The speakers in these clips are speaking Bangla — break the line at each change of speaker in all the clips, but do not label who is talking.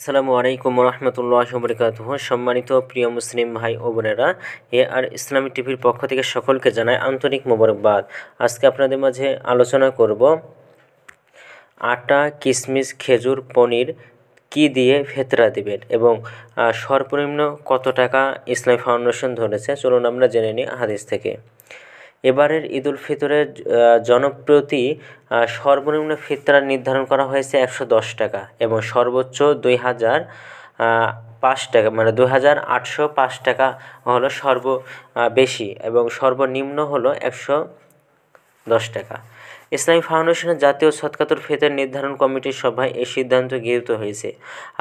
আসসালামু আলাইকুম রহমতুল্লাহি ওয়া বারাকাতুহু। সম্মানিত প্রিয় মুসলিম ভাই ও বোনেরা, আর ইসলামী টিভির পক্ষ থেকে সকলকে জানাই আন্তরিক মোবারকবাদ। আজকে আপনাদের মাঝে আলোচনা করব আটা, কিশমিশ, খেজুর, পনির কি দিয়ে ফেতরা দিবেন এবং সর্বনিম্ন কত টাকা ইসলামী ফাউন্ডেশন ধরেছে। চলুন আমরা জেনে নিই হাদিস থেকে। এবারের ঈদুল ফিতরের জনপ্রতি সর্বনিম্ন ফিতরা নির্ধারণ করা হয়েছে 110 টাকা এবং সর্বোচ্চ 2005 টাকা, মানে 2805 টাকা হলো বেশি এবং সর্বনিম্ন হলো 110 টাকা। ইসলামী ফাউন্ডেশনের জাতীয় সদকাতুল ফিতর নির্ধারণ কমিটির সভায় এই সিদ্ধান্ত গৃহীত হয়েছে।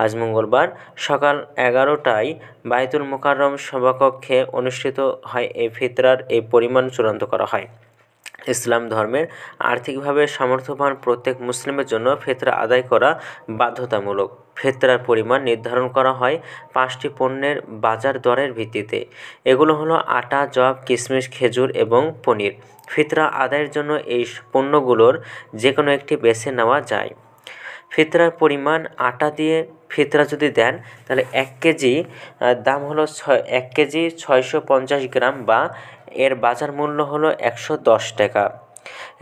আজ মঙ্গলবার সকাল 11টায় বায়তুল মোকাররম সভাকক্ষে অনুষ্ঠিত হয় এই ফিতরার এই পরিমাণ চূড়ান্ত করা হয়। ইসলাম ধর্মের আর্থিকভাবে সামর্থ্যবান প্রত্যেক মুসলিমের জন্য ফিতরা আদায় করা বাধ্যতামূলক। ফিতরার পরিমাণ নির্ধারণ করা হয় 5টি পণ্যের বাজার দরের ভিত্তিতে। এগুলো হলো আটা, যব, কিশমিশ, খেজুর এবং পনির। ফিতরা আদায়ের জন্য এই পণ্যগুলোর যে কোনো একটি বেছে নেওয়া যায়। ফিতরার পরিমাণ আটা দিয়ে ফিতরা যদি দেন তাহলে 1 কেজি দাম হলো 1 কেজি 650 গ্রাম বা এর বাজার মূল্য হলো 110 টাকা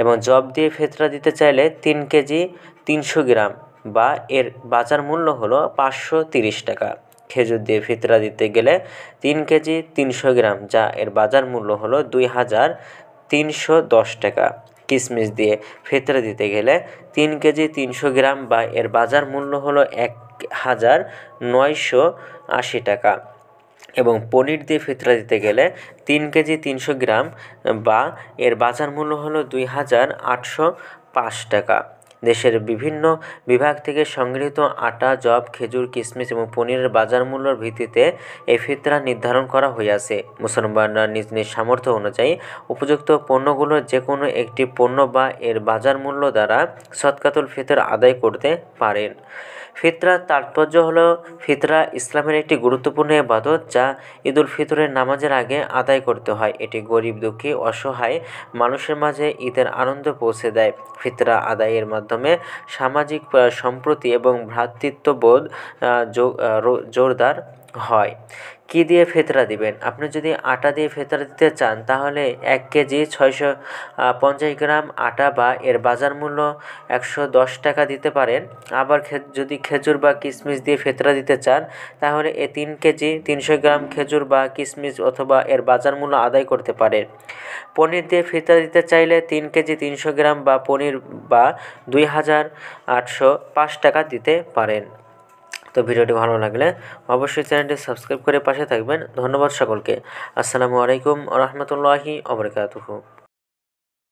এবং জব দিয়ে ফিতরা দিতে চাইলে 3 কেজি 300 গ্রাম বা এর বাজার মূল্য হলো 530 টাকা। খেজুর দিয়ে ফিতরা দিতে গেলে 3 কেজি 300 গ্রাম যা এর বাজার মূল্য হলো 2310 টাকা। কিশমিশ দিয়ে ফিতরা দিতে গেলে 3 কেজি 300 গ্রাম বা এর বাজার মূল্য হলো 1980 টাকা এবং পনির দিয়ে ফিতরা দিতে গেলে 3 কেজি 300 গ্রাম বা এর বাজার মূল্য হলো 2805 টাকা। দেশের বিভিন্ন বিভাগ থেকে সংগৃহীত আটা, যব, খেজুর, কিশমিশ এবং পনিরের বাজার মূল্যের ভিত্তিতে এই ফিতরা নির্ধারণ করা হইয়াছে। মুসলমানরা নিজ নিজ সামর্থ্য অনুযায়ী উপযুক্ত পণ্যগুলোর যে কোনো একটি পণ্য বা এর বাজার মূল্য দ্বারা সদকাতুল ফিতর আদায় করতে পারেন। ফিতরার তাৎপর্য হলো ফিতরা ইসলামের একটি গুরুত্বপূর্ণ ইবাদত যা ঈদুল ফিতরের নামাজের আগে আদায় করতে হয়। এটি গরিব, দুঃখী, অসহায় মানুষের মাঝে ঈদের আনন্দ পৌঁছে দেয়। ফিতরা আদায়ের মাধ্যমে সামাজিক সম্প্রীতি এবং ভ্রাতৃত্ববোধ জোরদার হয়। কী দিয়ে ফিতরা দিবেন? আপনি যদি আটা দিয়ে ফিতরা দিতে চান তাহলে 1 কেজি 650 গ্রাম আটা বা এর বাজার মূল্য 110 টাকা দিতে পারেন। আবার যদি খেজুর বা কিশমিশ দিয়ে ফিতরা দিতে চান তাহলে 3 কেজি 300 গ্রাম খেজুর বা কিশমিশ অথবা এর বাজার মূল্য আদায় করতে পারেন। পনির দিয়ে ফিতরা দিতে চাইলে 3 কেজি 300 গ্রাম বা পনির বা 2805 টাকা দিতে পারেন। তো ভিডিওটি ভালো লাগলে অবশ্যই চ্যানেলটি সাবস্ক্রাইব করে পাশে থাকবেন। ধন্যবাদ সকলকে। আসসালামু আলাইকুম রহমতুল্লাহি ওয়া বারাকাতুহু।